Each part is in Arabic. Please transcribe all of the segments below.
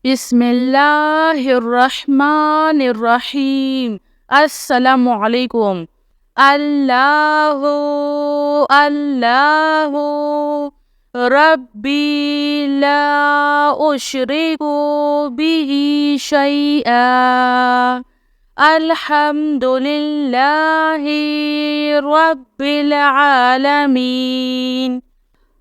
Bismillahirrahmanirrahim. Assalamualaikum. Allahu Allahu Rabbi la usyriku bihi syai'a. Alhamdulillahi Rabbil alamin.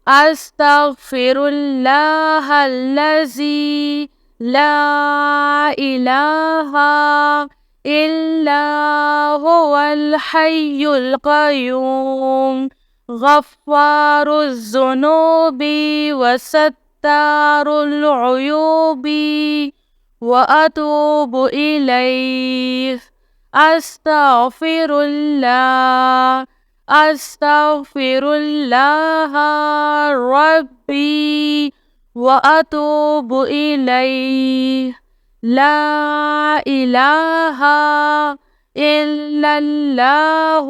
Astaghfirullahallazi la ilaha illa huwal hayyul qayyum. Ghaffaruz zunubi wa sattarul uyubi wa atubu ilaih. Astaghfirullah Astaghfirullah Rabbi wa atubu ilaih. La ilaha illallah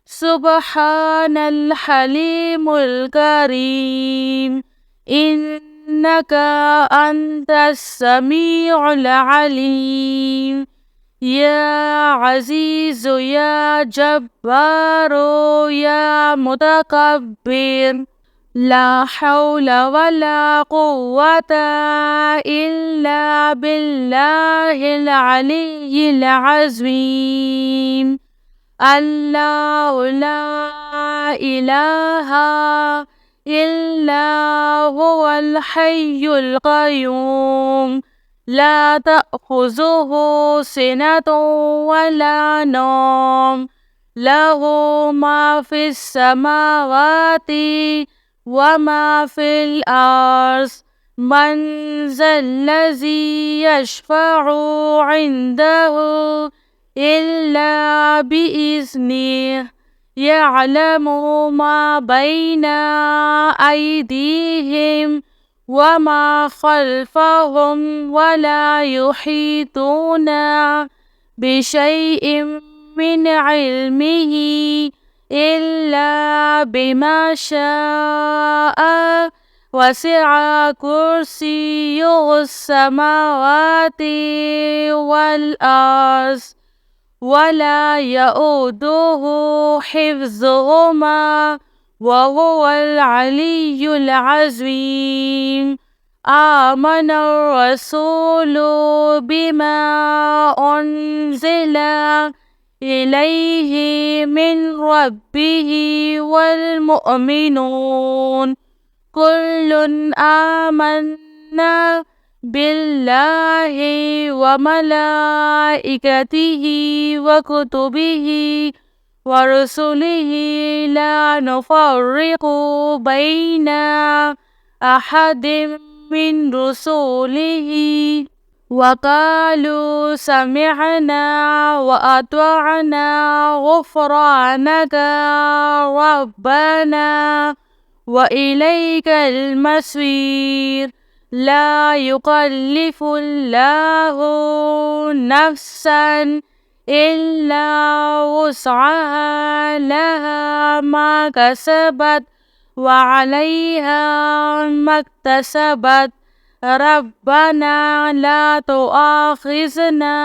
subhanal halimul karim. Innaka antas sami'ul alim. Ya Azizu ya Jabbaru ya Mutakabbir. La hawla wa la quwwata illa billahil aliyyil azim. Allahu la ilaha illa huwal hayyul qayyum. La ta'khuzuhu sinatun wa la nawm. Lahu ma fis samawati wa ma fil ars. Man zallazi yashfa'u 'indahu illa biiznih. Ya'lamu ma baina aydihim wa ma khalfahum wa la yuhituna bi syai'in min ilmihi illa bima sya'a. Wasi'a kursiyyuhus samawati wal ars wa la ya'uduhu hifzuhuma wa huwal aliyyul azim. Amana rasulu bima unzila ilaihi min rabbihi wal mu'minun. Kullun amanna billahi wa malaikatihi wa kutubihi wa rusulihi la nufarriqu baina ahadim min rusulihi wa qalu sami'na wa ata'na ghufranaka rabbana wa ilaikal masir. La yukallifullahu nafsan illa wus'aha, laha ma kasabat wa 'alaiha maktasabat. Rabbana la tu'akhizna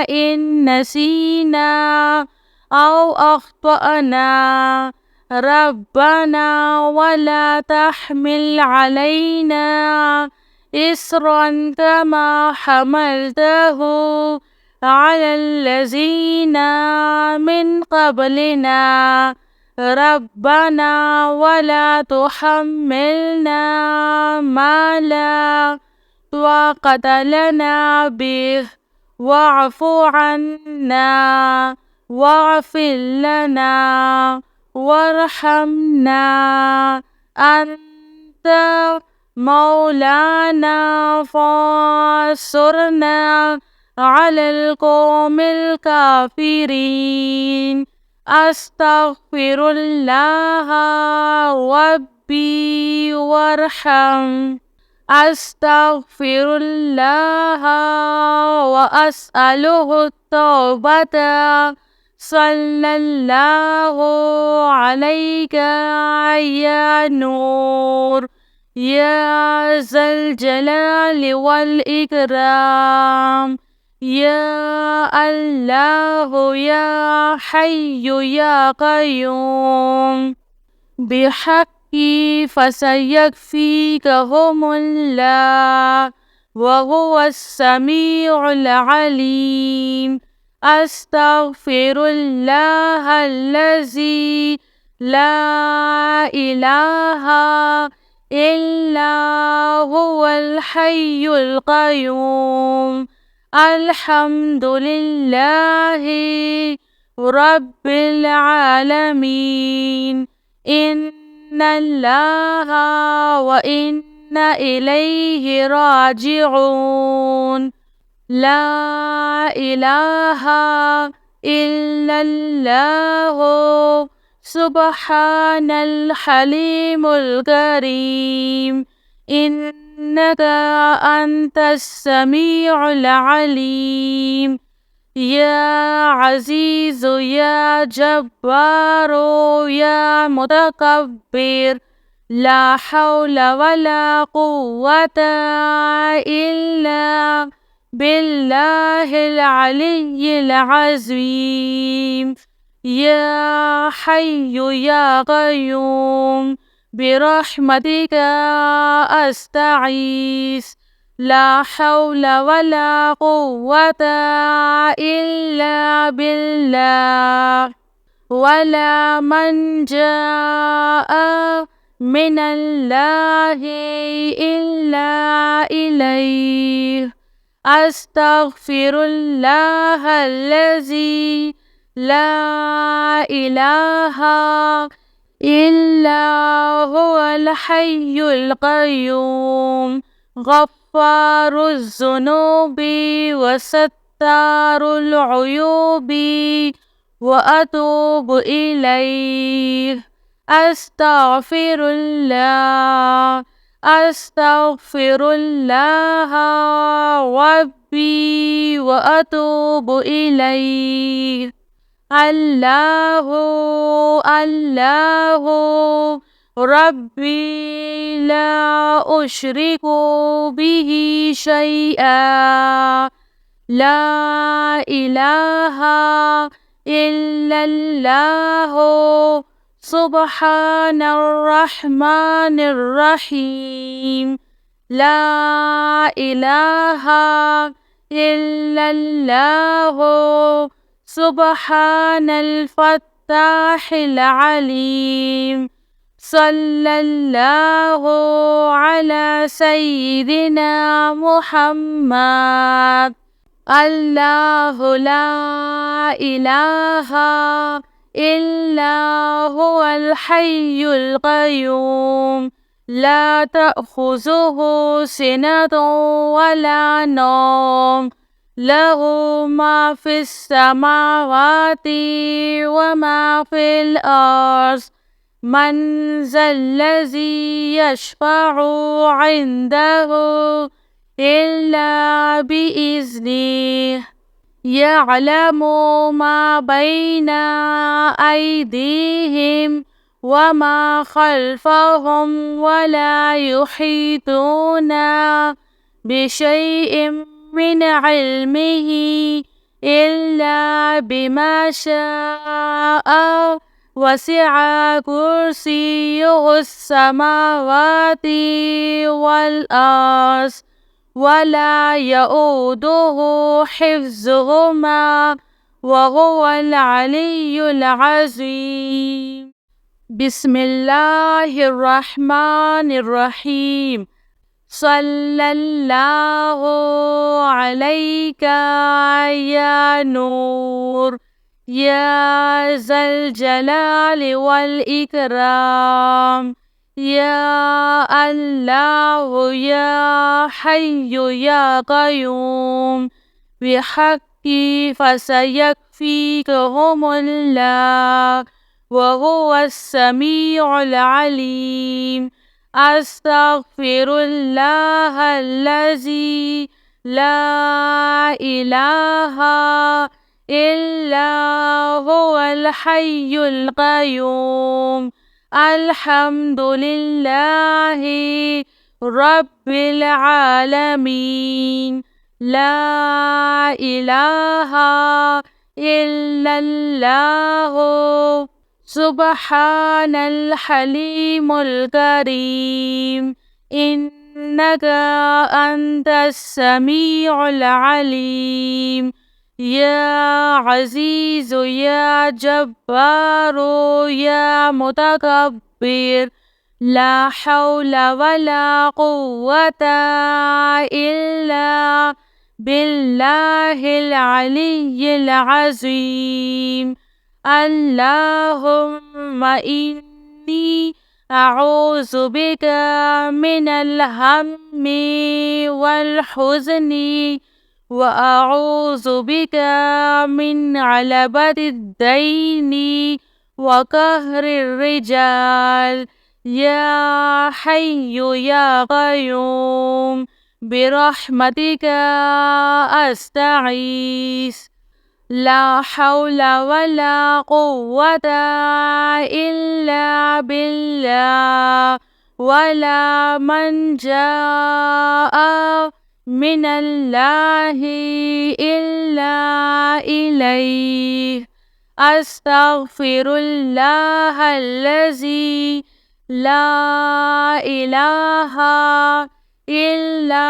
in nasina aw akhtana. Rabbana wa la tahmil 'alaina isran kama hamaltahu 'alal ladzina min qablina. Rabbana wa la tuhammilna ma la taqata lana bih wa'fu 'anna waghfir lana warhamna anta maulana fansurna 'alal qaumil kafirin. Astaghfirullah Rabbi warham. Astaghfirullah wa as'aluhu taubata. Sallallahu alaika ya nur يا ذا الجلال والإكرام. يا الله يا حي يا قيوم بحقي فسيكفيكهم الله وهو السميع العليم. أستغفر الله الذي لا إله إلا هو الحي القيوم. الحمد لله رب العالمين. إن الله وإنا إليه راجعون. لا إله إلا الله سبحان الحليم الكريم. إنك أنت السميع العليم. يا عزيز يا جبار يا متكبر لا حول ولا قوة إلا بالله العلي العظيم. يا حي يا قيوم برحمتك أستغيث لا حول ولا قوة إلا بالله. ولا من جاء من الله إلا إليه. أستغفر الله الذي لا إله إلا هو الحي القيوم غفار الذنوب وستار العيوب وأتوب إليه. أستغفر الله أستغفر الله ربي وأتوب إليه. الله الله ربي لا أشرك به شيئا. لا إله إلا الله سبحان الرحمن الرحيم. لا إله إلا الله سبحان الفتاح العليم. صلى الله على سيدنا محمد. الله لا إله إلا هو الحي القيوم لا تأخذه سنة ولا نوم له ما في السماوات وما في الأرض. من ذا الذي يشفع عنده إلا بإذنه. يعلم ما بين أيديهم وما خلفهم ولا يحيطون بشيء من علمه إلا بما شاء. وسع كرسيه السماوات والأرض ولا يؤوده حفظهما وهو العلي العظيم. بسم الله الرحمن الرحيم. صلى الله عليك يا نور يا ذا الجلال والإكرام. يا الله يا حي يا قيوم بحقي فسيكفيكهم الله وهو السميع العليم. أستغفر الله الذي لا إله إلا هو الحي القيوم الحمد لله رب العالمين. لا إله إلا الله سبحان الحليم الكريم. إنك أنت السميع العليم. يا عزيز يا جبار يا متكبر. لا حول ولا قوة إلا بالله العلي العظيم. اللهم إني أعوذ بك من الهم والحزن، وأعوذ بك من غلبة الدين وقهر الرجال. يا حي يا قيوم برحمتك أستغيث. لا حول ولا قوة إلا بالله، ولا من جاء من الله إلا إليه. أستغفر الله الذي لا إله إلا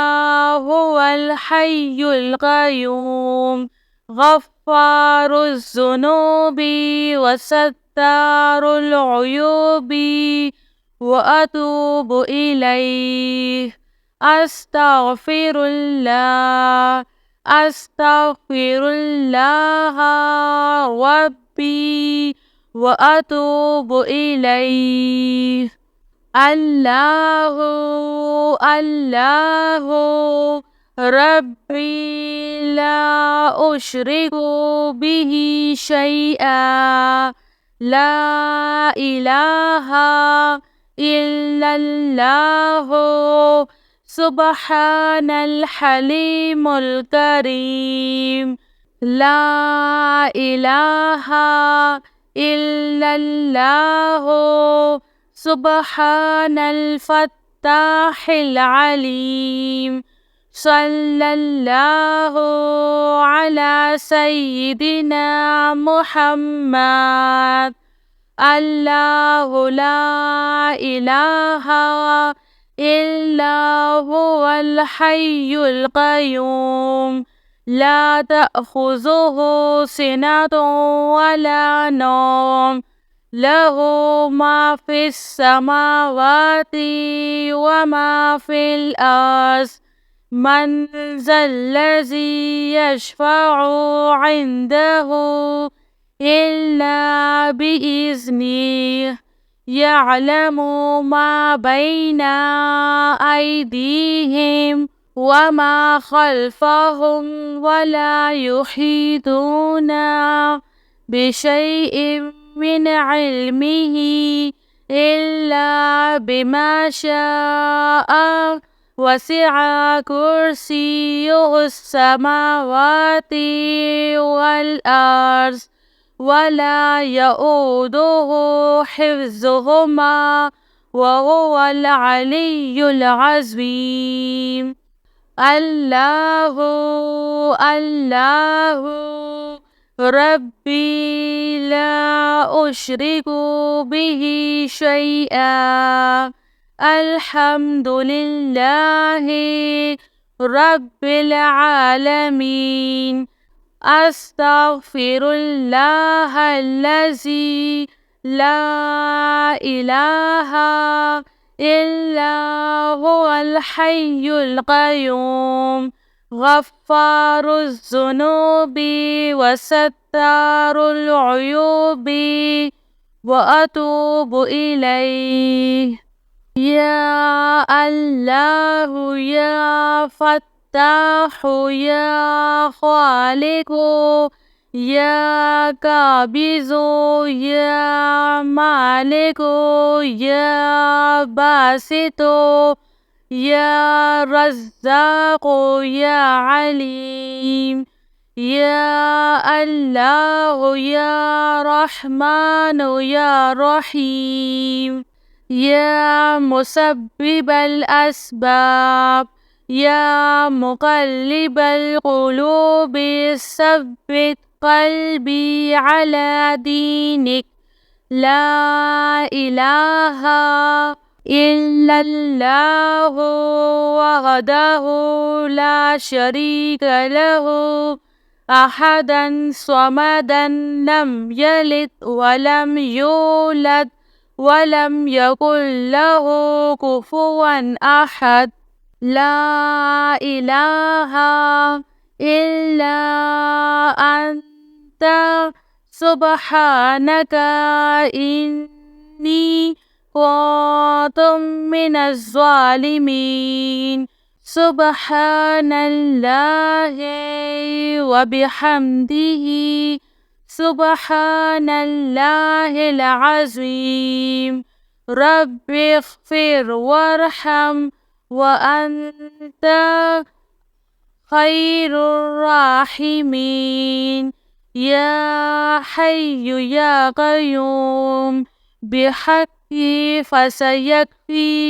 هو الحي القيوم، غفار الذنوب وستار العيوب، وأتوب إليه. أستغفر الله، أستغفر الله ربي وأتوب إليه. الله الله ربي لا أشرك به شيئا. لا إله إلا الله سبحان الحليم الكريم. لا إله إلا الله سبحان الفتاح العليم. صلى الله على سيدنا محمد. الله لا إله إلا هو الحي القيوم، لا تأخذه سنة ولا نوم، له ما في السماوات وما في الأرض. من ذا الذي يشفع عنده إلا بإذنه. يعلم ما بين أيديهم وما خلفهم، ولا يحيطون بشيء من علمه إلا بما شاء. وسع كرسيه السماوات والأرض، ولا يؤوده حفظهما، وهو العلي العظيم. الله الله ربي لا أشرك به شيئا. الحمد لله رب العالمين. أستغفر الله الذي لا إله إلا هو الحي القيوم، غفار الذنوب وستار العيوب، وأتوب إليه. يا الله يا فتاح يا خالق يا قابض يا مالك يا باسط يا رزاق يا عليم. يا الله يا رحمن يا رحيم. يا مسبب الأسباب يا مقلب القلوب ثبت قلبي على دينك. لا إله إلا الله وحده لا شريك له أحدا صمدا لم يلد ولم يولد ولم يكن له كفوا أحد. لا إله إلا أنت سبحانك إني كنت من الظالمين. سبحان الله وبحمده سبحان الله العظيم. رب اغفر وارحم وأنت خير الراحمين. يا حي يا قيوم بحقي فسيكفيكهم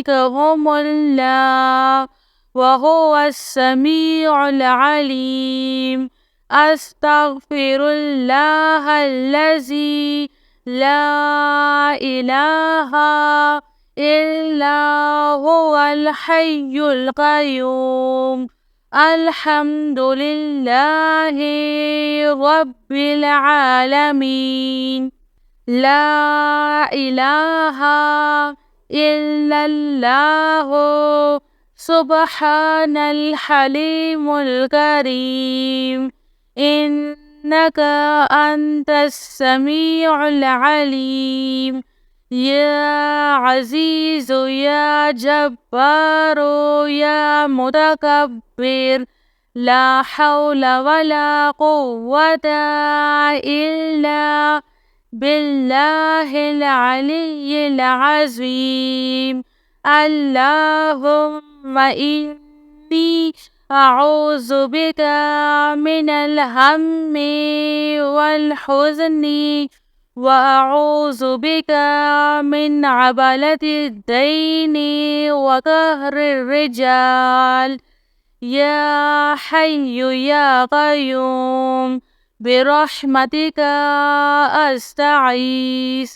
الله وهو السميع العليم. أستغفر الله الذي لا إله إلا هو الحي القيوم. الحمد لله رب العالمين. لا إله إلا الله سبحان الحليم الكريم. إنك أنت السميع العليم. يا عزيز يا جبار يا متكبر لا حول ولا قوة إلا بالله العلي العظيم. اللهم إني أعوذ بك من الهم والحزن وأعوذ بك من عبلة الدين وقهر الرجال. يا حي يا قيوم برحمتك أستعيذ.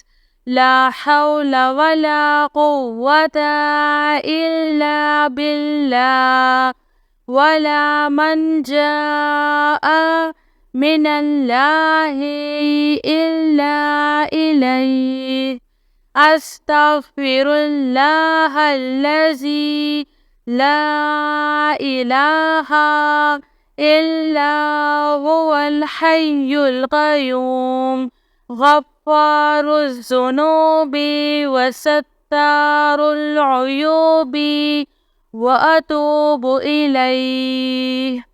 لا حول ولا قوة إلا بالله ولا منجا من الله إلا إليه. أستغفر الله الذي لا إله إلا هو الحي القيوم غفار الذنوب وستار العيوب وأتوب إليه.